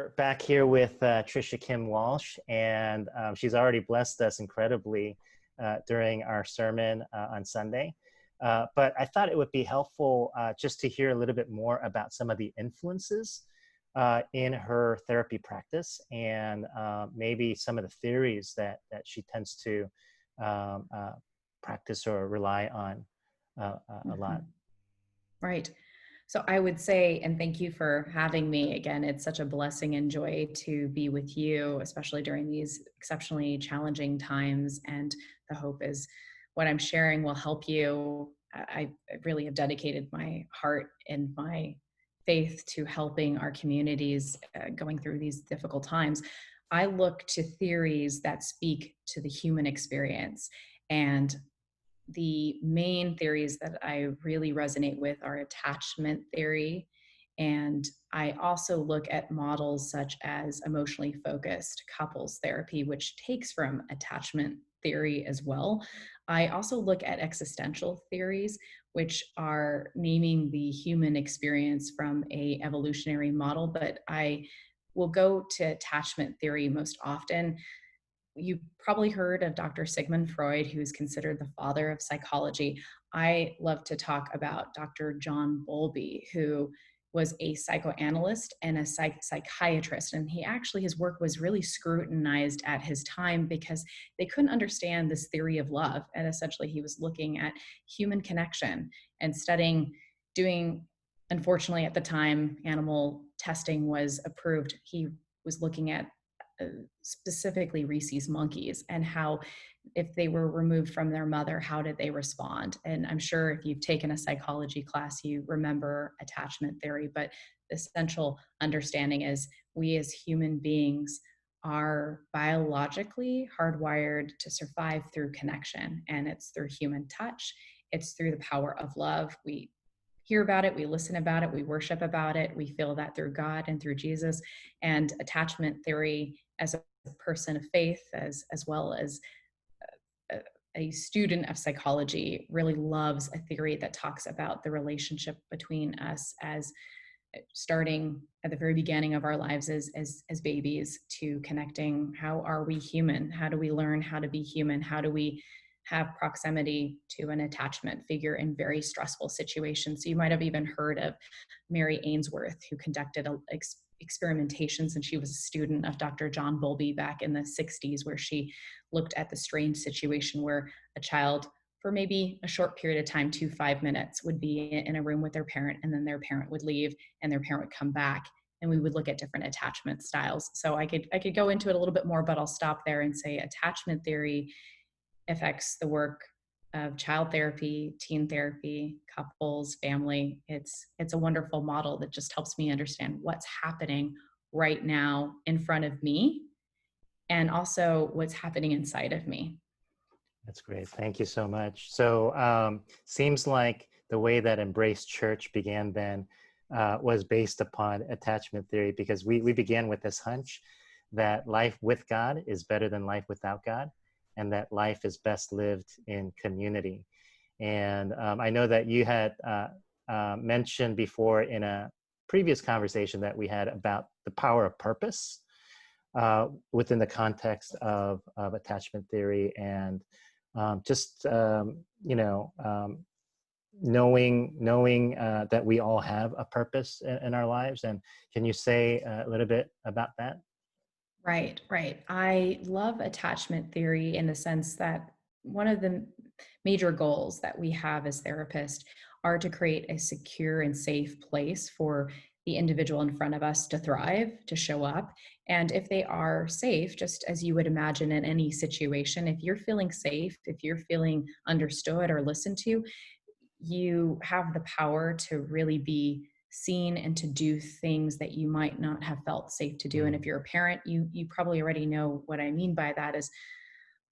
We're back here with Tricia Kim Walsh, and she's already blessed us incredibly during our sermon on Sunday. But I thought it would be helpful just to hear a little bit more about some of the influences in her therapy practice, and maybe some of the theories that she tends to practice or rely on a lot. Right. So I would say, and thank you for having me again. It's such a blessing and joy to be with you, especially during these exceptionally challenging times. And the hope is what I'm sharing will help you. I really have dedicated my heart and my faith to helping our communities going through these difficult times. I look to theories that speak to the human experience, and the main theories that I really resonate with are attachment theory. And I also look at models such as emotionally focused couples therapy, which takes from attachment theory as well. I also look at existential theories, which are naming the human experience from a evolutionary model, but I will go to attachment theory most often. You've probably heard of Dr. Sigmund Freud, who is considered the father of psychology. I love to talk about Dr. John Bowlby, who was a psychoanalyst and a psychiatrist. And his work was really scrutinized at his time because they couldn't understand this theory of love. And essentially, he was looking at human connection and unfortunately, at the time, animal testing was approved. He was looking at specifically rhesus monkeys and how, if they were removed from their mother, how did they respond? And I'm sure if you've taken a psychology class, you remember attachment theory, but the essential understanding is we as human beings are biologically hardwired to survive through connection, and it's through human touch. It's through the power of love. We hear about it, we listen about it, we worship about it, we feel that through God and through Jesus. And attachment theory, as a person of faith, as well as a student of psychology, really loves a theory that talks about the relationship between us as starting at the very beginning of our lives as babies to connecting. How are we human? How do we learn how to be human? How do we have proximity to an attachment figure in very stressful situations? So you might have even heard of Mary Ainsworth, who conducted experimentations, and she was a student of Dr. John Bowlby back in the 60s, where she looked at the strange situation where a child, for maybe a short period of time, 5 minutes, would be in a room with their parent, and then their parent would leave and their parent would come back, and we would look at different attachment styles. So I could go into it a little bit more, but I'll stop there and say attachment theory affects the work of child therapy, teen therapy, couples, family. It's a wonderful model that just helps me understand what's happening right now in front of me, and also what's happening inside of me. That's great. Thank you so much. So seems like the way that Embrace Church began then was based upon attachment theory, because we began with this hunch that life with God is better than life without God, and that life is best lived in community. And I know that you had mentioned before in a previous conversation that we had about the power of purpose within the context of attachment theory, and knowing that we all have a purpose in our lives. And can you say a little bit about that? Right. I love attachment theory in the sense that one of the major goals that we have as therapists are to create a secure and safe place for the individual in front of us to thrive, to show up. And if they are safe, just as you would imagine in any situation, if you're feeling safe, if you're feeling understood or listened to, you have the power to really be seen and to do things that you might not have felt safe to do. And if you're a parent, you probably already know what I mean by that. Is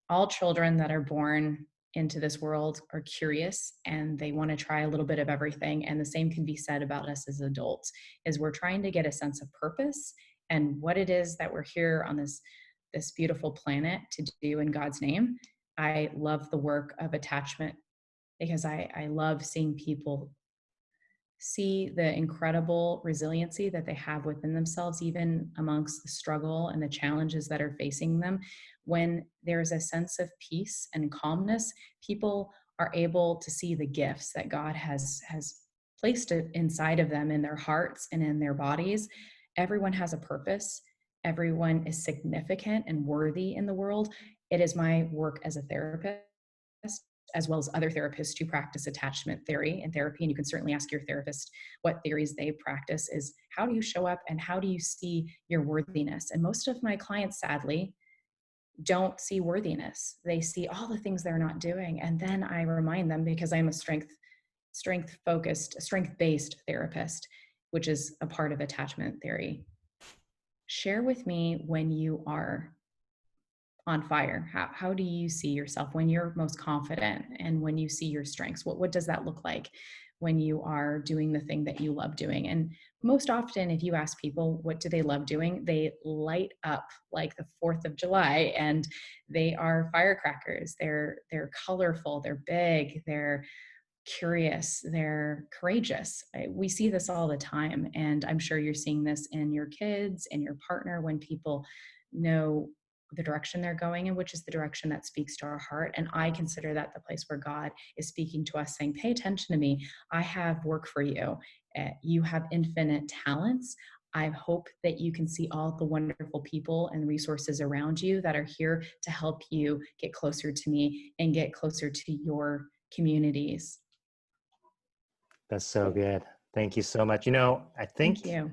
all children that are born into this world are curious and they want to try a little bit of everything. And the same can be said about us as adults, is we're trying to get a sense of purpose and what it is that we're here on this beautiful planet to do in God's name. I love the work of attachment because I love seeing people see the incredible resiliency that they have within themselves, even amongst the struggle and the challenges that are facing them. When there's a sense of peace and calmness, people are able to see the gifts that God has placed it inside of them, in their hearts and in their bodies. Everyone has a purpose. Everyone is significant and worthy in the world. It is my work as a therapist, as well as other therapists who practice attachment theory and therapy. And you can certainly ask your therapist what theories they practice, is how do you show up and how do you see your worthiness? And most of my clients, sadly, don't see worthiness. They see all the things they're not doing. And then I remind them, because I'm a strength-focused, strength-based therapist, which is a part of attachment theory. Share with me when you are on fire. How do you see yourself when you're most confident, and when you see your strengths? What does that look like when you are doing the thing that you love doing? And most often, if you ask people what do they love doing, they light up like the 4th of July, and they are firecrackers. They're colorful, they're big, they're curious, they're courageous. We see this all the time, and I'm sure you're seeing this in your kids and your partner, when people know the direction they're going in, which is the direction that speaks to our heart. And I consider that the place where God is speaking to us, saying, pay attention to me. I have work for you. You have infinite talents. I hope that you can see all the wonderful people and resources around you that are here to help you get closer to me and get closer to your communities. That's so good. Thank you so much. I Thank you.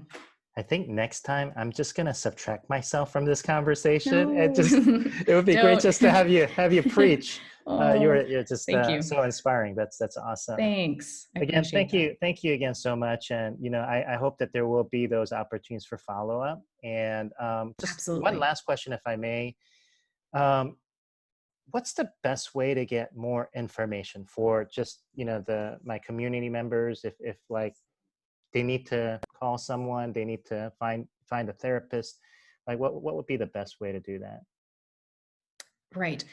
think next time I'm just gonna subtract myself from this conversation. No. It would be great Don't. just to have you preach. Oh, You're just thank you. so inspiring. That's awesome. Thanks. I Again, appreciate that. thank you again so much. And I hope that there will be those opportunities for follow up. And just one Absolutely. last question, if I may. Um, what's the best way to get more information for just my community members, if like they need to call someone, they need to find a therapist, like what would be the best way to do that? Right.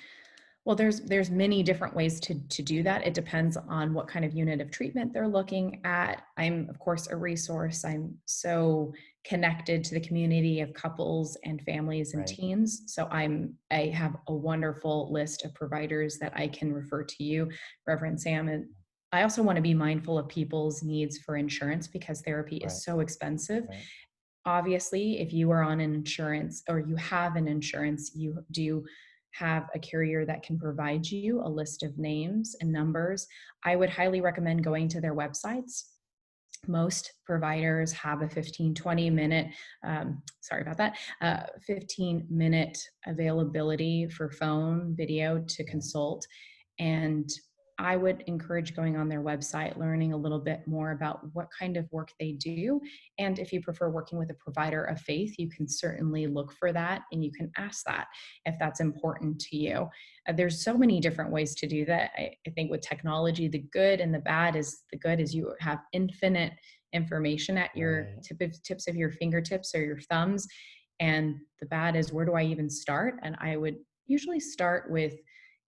Well, there's many different ways to do that. It depends on what kind of unit of treatment they're looking at. I'm, of course, a resource. I'm so connected to the community of couples and families and Right. teens. So I have a wonderful list of providers that I can refer to you, Reverend Sam. And I also want to be mindful of people's needs for insurance, because therapy Right. is so expensive. Right. Obviously, if you are on an insurance, or you have an insurance, you do have a carrier that can provide you a list of names and numbers. I would highly recommend going to their websites. Most providers have a 15-20 minute, sorry about that, 15-minute availability for phone, video to Yeah. consult. And I would encourage going on their website, learning a little bit more about what kind of work they do. And if you prefer working with a provider of faith, you can certainly look for that, and you can ask that if that's important to you. There's so many different ways to do that. I think with technology, the good and the bad is, the good is you have infinite information at your Right. tips of your fingertips or your thumbs. And the bad is, where do I even start? And I would usually start with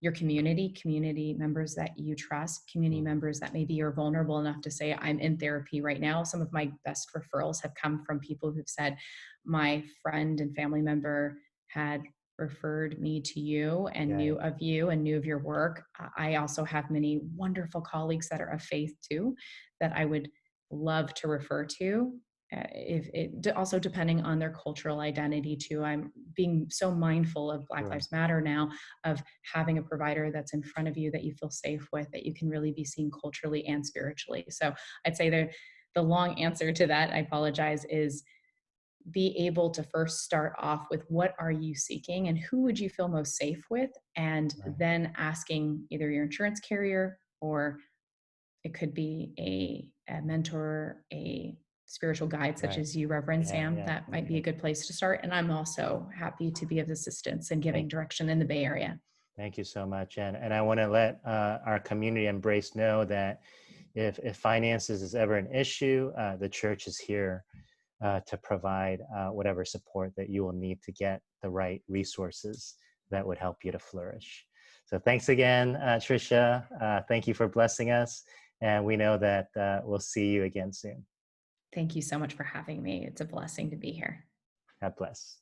your community members that you trust, community Mm. members that maybe you're vulnerable enough to say, I'm in therapy right now. Some of my best referrals have come from people who've said, my friend and family member had referred me to you and Yeah. knew of you and knew of your work. I also have many wonderful colleagues that are of faith too, that I would love to refer to. If it also, depending on their cultural identity too. I'm being so mindful of Black Sure. Lives Matter now, of having a provider that's in front of you that you feel safe with, that you can really be seen culturally and spiritually. So I'd say the long answer to that, I apologize, is be able to first start off with, what are you seeking and who would you feel most safe with? And Right. then asking either your insurance carrier, or it could be a mentor, a spiritual guide such Right. as you, Reverend Yeah. Sam. Yeah. That might be Okay. a good place to start. And I'm also happy to be of assistance in giving Thank direction in the Bay Area. Thank you so much. And I want to let our community Embrace know that if finances is ever an issue, the church is here to provide whatever support that you will need to get the right resources that would help you to flourish. So thanks again, Tricia. Thank you for blessing us. And we know that we'll see you again soon. Thank you so much for having me. It's a blessing to be here. God bless.